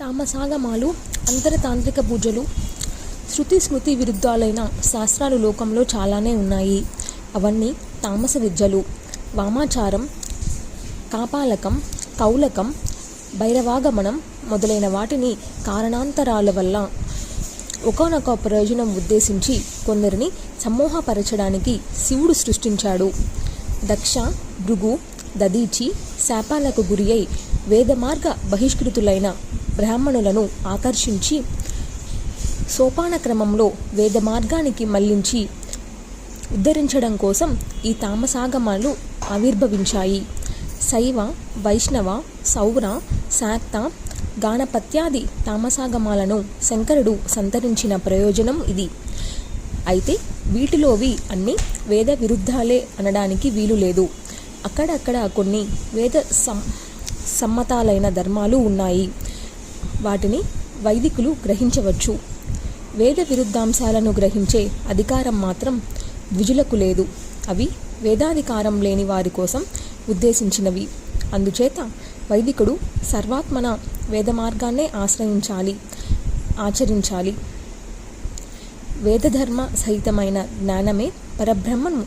తామసాగమాలు, అంతరతాంత్రిక పూజలు, శృతి స్మృతి విరుద్ధాలైన శాస్త్రాలు లోకంలో చాలానే ఉన్నాయి. అవన్నీ తామస విద్యలు. వామాచారం, కాపాలకం, కౌలకం, భైరవాగమనం మొదలైన వాటిని కారణాంతరాల వల్ల ఒకనొక ప్రయోజనం ఉద్దేశించి కొందరిని సమ్మోహపరచడానికి శివుడు సృష్టించాడు. దక్ష, భృగు, దదీచి శాపాలకు గురి అయి వేదమార్గ బహిష్కృతులైన బ్రాహ్మణులను ఆకర్షించి సోపాన క్రమంలో వేద మార్గానికి మళ్లించి ఉద్ధరించడం కోసం ఈ తామసాగమాలు ఆవిర్భవించాయి. శైవ, వైష్ణవ, సౌర, శాక్త, గాణపత్యాది తామసాగమాలను శంకరుడు సంతరించిన ప్రయోజనం ఇది. అయితే వీటిలోవి అన్నీ వేద విరుద్ధాలే అనడానికి వీలు లేదు. అక్కడక్కడ కొన్ని వేద సమ్మతాలైన ధర్మాలు ఉన్నాయి. వాటిని వైదికులు గ్రహించవచ్చు. వేద విరుద్ధాంశాలను గ్రహించే అధికారం మాత్రం ద్విజులకు లేదు. అవి వేదాధికారం లేని వారి కోసం ఉద్దేశించినవి. అందుచేత వైదికుడు సర్వాత్మన వేద మార్గాన్నే ఆచరించాలి. వేదధర్మ సహితమైన జ్ఞానమే పరబ్రహ్మను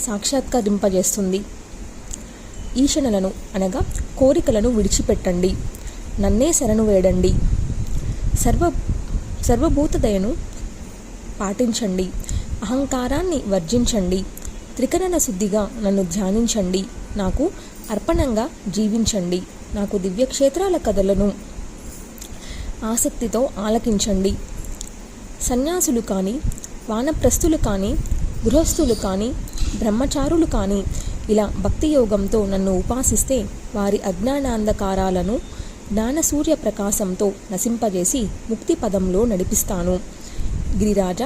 సాక్షాత్కరింపజేస్తుంది. ఈషణలను అనగా కోరికలను విడిచిపెట్టండి, నన్నే శరణు వేడండి, సర్వభూతదయను పాటించండి, అహంకారాన్ని వర్జించండి, త్రికరణ శుద్ధిగా నన్ను ధ్యానించండి, నాకు అర్పణంగా జీవించండి, నాకు దివ్యక్షేత్రాల కథలను ఆసక్తితో ఆలకించండి. సన్యాసులు కానీ, వానప్రస్థులు కానీ, గృహస్థులు కానీ, బ్రహ్మచారులు కానీ ఇలా భక్తి యోగంతో నన్ను ఉపాసిస్తే వారి అజ్ఞానాంధకారాలను జ్ఞానసూర్య ప్రకాశంతో నశింపజేసి ముక్తి పదంలో నడిపిస్తాను. గిరిరాజ,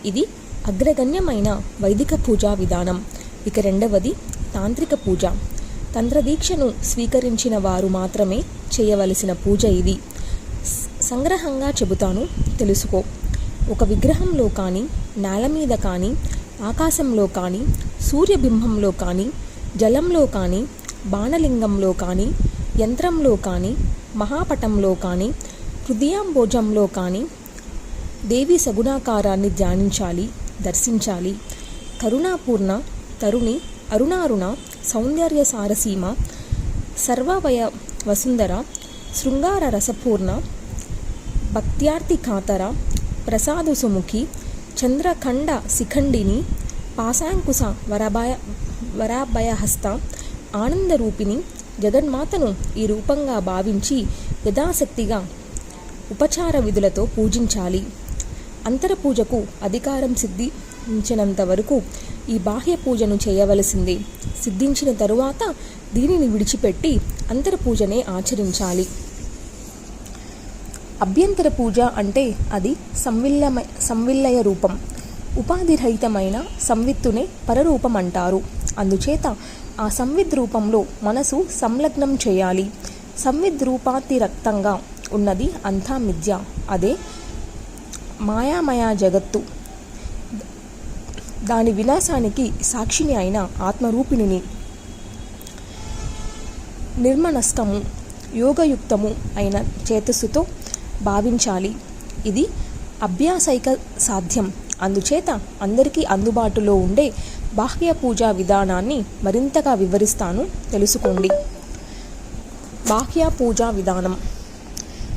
ఇది అగ్రగణ్యమైన వైదిక పూజా విధానం. ఇక రెండవది తాంత్రిక పూజ. తంత్రదీక్షను స్వీకరించిన వారు మాత్రమే చేయవలసిన పూజ ఇది. సంగ్రహంగా చెబుతాను, తెలుసుకో. ఒక విగ్రహంలో కానీ, నేల మీద కానీ, ఆకాశంలో కానీ, సూర్యబింబంలో కానీ, జలంలో కానీ, బాణలింగంలో కానీ, యంత్రంలో కానీ, మహాపటంలో కానీ, హృదయాంబోజంలో కానీ దేవి సగుణాకారాన్ని ధ్యానించాలి, దర్శించాలి. కరుణాపూర్ణ, తరుణి, అరుణారుణ, సౌందర్య సారసీమ, సర్వవయ వసుంధర, శృంగార రసపూర్ణ, భక్త్యార్తి కాతర, ప్రసాదు సుముఖి, చంద్రఖండ శిఖండిని, పాశాంకుశ వరాభయహస్త, ఆనందరూపిణి జగన్మాతను ఈ రూపంగా భావించి యథాశక్తిగా ఉపచార విధులతో పూజించాలి. అంతరపూజకు అధికారం సిద్ధించినంత వరకు ఈ బాహ్య పూజను చేయవలసిందే. సిద్ధించిన తరువాత దీనిని విడిచిపెట్టి అంతరపూజనే ఆచరించాలి. అభ్యంతర పూజ అంటే అది సంవిల్లయ రూపం. ఉపాధిరహితమైన సంవిత్తునే పరరూపం అంటారు. అందుచేత ఆ సంవిద్ రూపంలో మనసు సంలగ్నం చేయాలి. సంవిద్రూపాతిరక్తంగా ఉన్నది అంతా మిథ్య. అదే మాయామయ జగత్తు. దాని వినాశానికి సాక్షిని అయిన ఆత్మరూపిణిని నిర్మనస్కము, యోగయుక్తము అయిన చేతస్సుతో భావించాలి. ఇది అభ్యాసైక సాధ్యం. అందుచేత అందరికీ అందుబాటులో ఉండే బాహ్య పూజా విధానాన్ని మరింతగా వివరిస్తాను, తెలుసుకోండి. బాహ్య పూజా విధానం.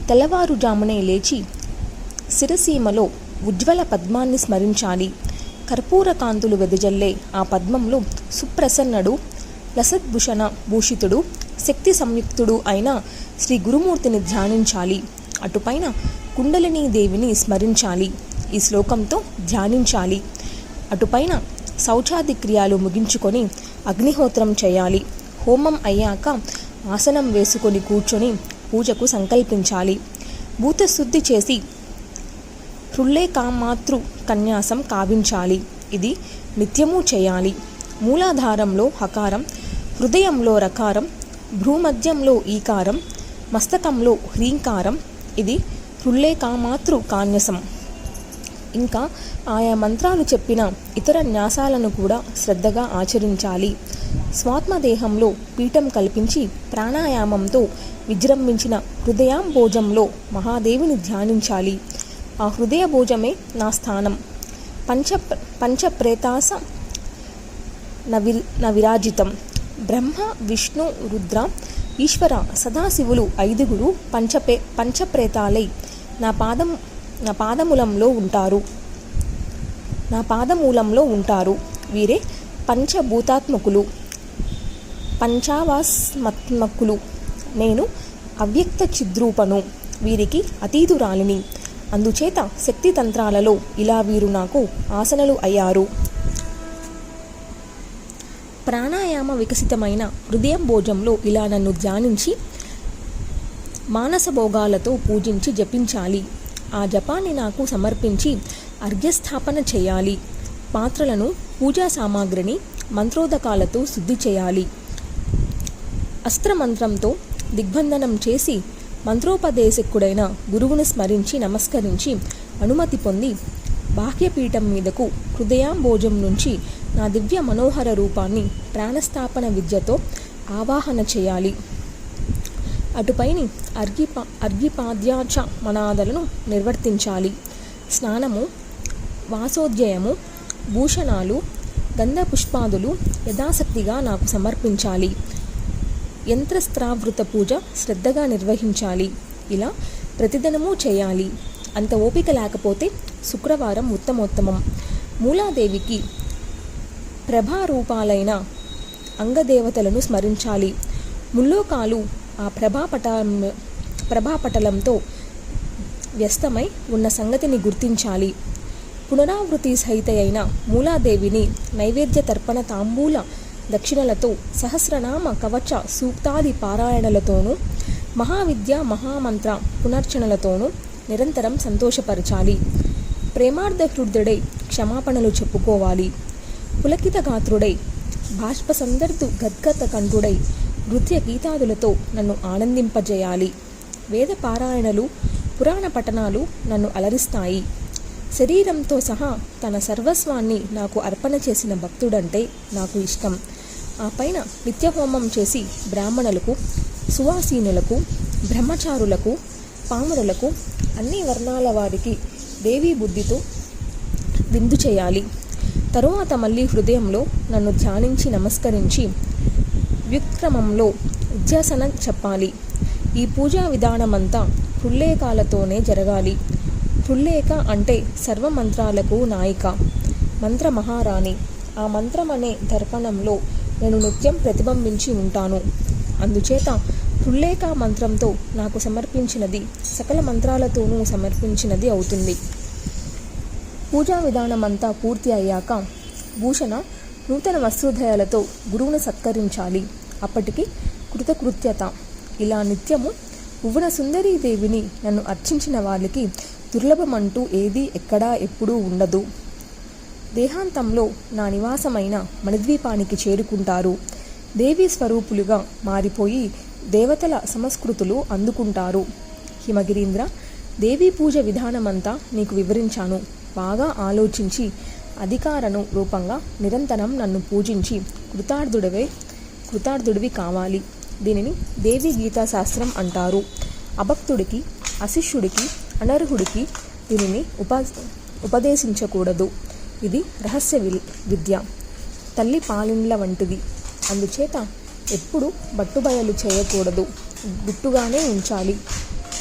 తెల్లవారుజామునే లేచి శిరసీమలో ఉజ్వల పద్మాన్ని స్మరించాలి. కర్పూర కాంతులు వెదజల్లే ఆ పద్మంలో సుప్రసన్నుడు, లసద్భూషణ భూషితుడు, శక్తి సంయుక్తుడు అయిన శ్రీ గురుమూర్తిని ధ్యానించాలి. అటుపైన కుండలినీ దేవిని స్మరించాలి. ఈ శ్లోకంతో ధ్యానించాలి. అటుపైన శౌచాది క్రియలు ముగించుకొని అగ్నిహోత్రం చేయాలి. హోమం అయ్యాక ఆసనం వేసుకొని కూర్చొని పూజకు సంకల్పించాలి. భూతశుద్ధి చేసి హృల్లేఖమాతృ కన్యాసం కావించాలి. ఇది నిత్యము చేయాలి. మూలాధారంలో హకారం, హృదయంలో రకారం, భ్రూమధ్యంలో ఈకారం, మస్తకంలో హ్రీంకారం. ఇది హృల్లేఖమాతృ కాన్యసం. ఇంకా ఆయా మంత్రాలు చెప్పిన ఇతర న్యాసాలను కూడా శ్రద్ధగా ఆచరించాలి. స్వాత్మదేహంలో పీఠం కల్పించి ప్రాణాయామంతో విజృంభించిన హృదయాంబోజంలో మహాదేవిని ధ్యానించాలి. ఆ హృదయ భోజమే నా స్థానం. పంచప్రేతాస నవిరాజితం. బ్రహ్మ, విష్ణు, రుద్ర, ఈశ్వర, సదాశివులు 5గురు పంచప్రేతాలై నా పాదమూలంలో ఉంటారు. వీరే పంచభూతాత్మకులు, పంచావాస్మాత్మకులు. నేను అవ్యక్త చిద్రూపను, వీరికి అతీతురాలిని. అందుచేత శక్తి తంత్రాలలో ఇలా వీరు నాకు ఆసనలు అయ్యారు. ప్రాణాయామ వికసితమైన హృదయం భోజంలో ఇలా నన్ను ధ్యానించి మానస భోగాలతో పూజించి జపించాలి. ఆ జపాన్ని నాకు సమర్పించి అర్ఘ్యస్థాపన చేయాలి. పాత్రలను, పూజా సామాగ్రిని మంత్రోదకాలతో శుద్ధి చేయాలి. అస్త్రమంత్రంతో దిగ్బంధనం చేసి మంత్రోపదేశకుడైన గురువును స్మరించి నమస్కరించి అనుమతి పొంది బాహ్యపీఠం మీదకు హృదయాంబోజం నుంచి నా దివ్య మనోహర రూపాన్ని ప్రాణస్థాపన విద్యతో ఆవాహన చేయాలి. అటుపైని అర్ఘ్యపాద్యాచ మనాదలను నిర్వర్తించాలి. స్నానము, వాసోద్యయము, భూషణాలు, గంధపుష్పాదులు యథాశక్తిగా నాకు సమర్పించాలి. యంత్రస్త్రావృత పూజ శ్రద్ధగా నిర్వహించాలి. ఇలా ప్రతిదినమూ చేయాలి. అంత ఓపిక లేకపోతే శుక్రవారం ఉత్తమోత్తమం. మూలాదేవికి ప్రభారూపాలైన అంగదేవతలను స్మరించాలి. ముల్లోకాలు ఆ ప్రభాపటలంతో వ్యస్తమై ఉన్న సంగతిని గుర్తించాలి. పునరావృతి సహిత అయిన మూలాదేవిని నైవేద్య తర్పణ తాంబూల దక్షిణలతో సహస్రనామ కవచ సూక్తాది పారాయణలతోనూ మహావిద్య మహామంత్ర పునర్చనలతోనూ నిరంతరం సంతోషపరచాలి. ప్రేమార్థ హృదయుడై క్షమాపణలు చెప్పుకోవాలి. పులకిత గాత్రుడై బాష్పసందర్దు గద్గత కంఠుడై నృత్య గీతాదులతో నన్ను ఆనందింపజేయాలి. వేద పారాయణలు, పురాణ పఠనాలు నన్ను అలరిస్తాయి. శరీరంతో సహా తన సర్వస్వాన్ని నాకు అర్పణ చేసిన భక్తుడంటే నాకు ఇష్టం. ఆ పైన నిత్యహోమం చేసి బ్రాహ్మణులకు, సువాసీనులకు, బ్రహ్మచారులకు, పామరులకు, అన్ని వర్ణాల వారికి దేవీ బుద్ధితో విందు చేయాలి. తరువాత మళ్ళీ హృదయంలో నన్ను ధ్యానించి నమస్కరించి వ్యుత్క్రమంలో ఉద్యాసనం చెప్పాలి. ఈ పూజా విధానమంతా హృల్లేఖాలతోనే జరగాలి. హృల్లేఖ అంటే సర్వమంత్రాలకు నాయిక, మంత్ర మహారాణి. ఆ మంత్రం అనే దర్పణంలో నేను నిత్యం ప్రతిబింబించి ఉంటాను. అందుచేత హృల్లేఖ మంత్రంతో నాకు సమర్పించినది సకల మంత్రాలతోనూ సమర్పించినది అవుతుంది. పూజా విధానమంతా పూర్తి అయ్యాక భూషణ, నూతన వస్త్రోదయాలతో గురువును సత్కరించాలి. అప్పటికి కృతకృత్యత. ఇలా నిత్యము భువన సుందరీదేవిని నన్ను అర్చించిన వాళ్ళకి దుర్లభమంటూ ఏదీ ఎక్కడా ఎప్పుడూ ఉండదు. దేహాంతంలో నా నివాసమైన మణిద్వీపానికి చేరుకుంటారు. దేవీ స్వరూపులుగా మారిపోయి దేవతల సంస్కృతులు అందుకుంటారు. హిమగిరీంద్ర, దేవీ పూజ విధానమంతా నీకు వివరించాను. బాగా ఆలోచించి అధికారను రూపంగా నిరంతరం నన్ను పూజించి కృతార్థుడివి కావాలి. దీనిని దేవీ గీతాశాస్త్రం అంటారు. అభక్తుడికి, అశిష్యుడికి, అనర్హుడికి దీనిని ఉపదేశించకూడదు. ఇది రహస్య విద్య, తల్లి పాలిండ్ల వంటిది. అందుచేత ఎప్పుడు బట్టుబయలు చేయకూడదు, గుట్టుగానే ఉంచాలి.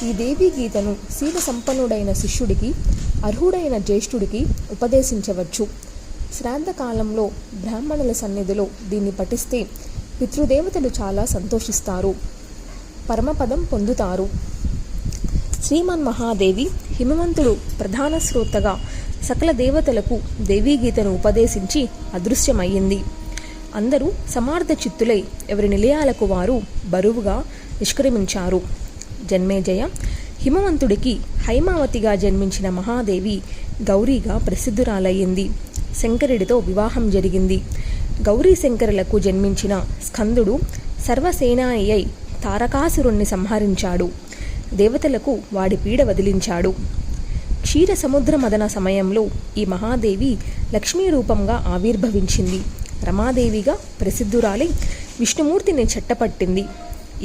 ఈ దేవీ గీతను శీల సంపన్నుడైన శిష్యుడికి, అర్హుడైన జ్యేష్ఠుడికి ఉపదేశించవచ్చు. శ్రాద్ధకాలంలో బ్రాహ్మణుల సన్నిధిలో దీన్ని పఠిస్తే పితృదేవతలు చాలా సంతోషిస్తారు, పరమపదం పొందుతారు. శ్రీమన్మహాదేవి హిమవంతుడు ప్రధాన శ్రోతగా సకల దేవతలకు దేవీ గీతను ఉపదేశించి అదృశ్యమయ్యింది. అందరూ సమార్థ చిత్తులై ఎవరి నిలయాలకు వారు బరువుగా నిష్క్రమించారు. జన్మేజయ, హిమవంతుడికి హైమావతిగా జన్మించిన మహాదేవి గౌరీగా ప్రసిద్ధురాలయ్యింది. శంకరుడితో వివాహం జరిగింది. గౌరీ శంకరులకు జన్మించిన స్కందుడు సర్వసేనాని అయి తారకాసురుణ్ణి సంహరించాడు. దేవతలకు వాడి పీడ వదిలించాడు. క్షీర సముద్ర మదన సమయంలో ఈ మహాదేవి లక్ష్మీ రూపంగా ఆవిర్భవించింది. రమాదేవిగా ప్రసిద్ధురాలై విష్ణుమూర్తిని చెట్టపట్టింది.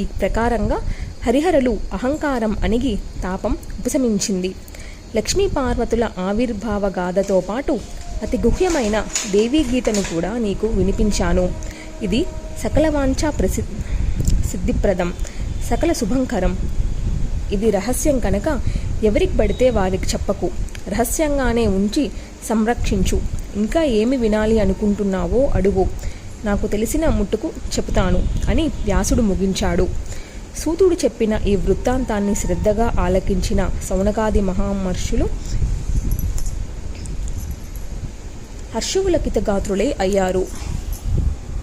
ఈ ప్రకారంగా హరిహరులు అహంకారం అణిగి తాపం ఉపశమించింది. లక్ష్మీ పార్వతుల ఆవిర్భావ గాథతో పాటు అతి గుహ్యమైన దేవీ గీతను కూడా నీకు వినిపించాను. ఇది సకల వాంఛా సిద్ధిప్రదం, సకల శుభంకరం. ఇది రహస్యం కనుక ఎవరికి పడితే వారికి చెప్పకు. రహస్యంగానే ఉంచి సంరక్షించు. ఇంకా ఏమి వినాలి అనుకుంటున్నావో అడుగు, నాకు తెలిసిన ముట్టుకు చెబుతాను అని వ్యాసుడు ముగించాడు. సూతుడు చెప్పిన ఈ వృత్తాంతాన్ని శ్రద్ధగా ఆలకించిన శౌనకాది మహామహర్షులు హర్షువులకితగాత్రులే అయ్యారు.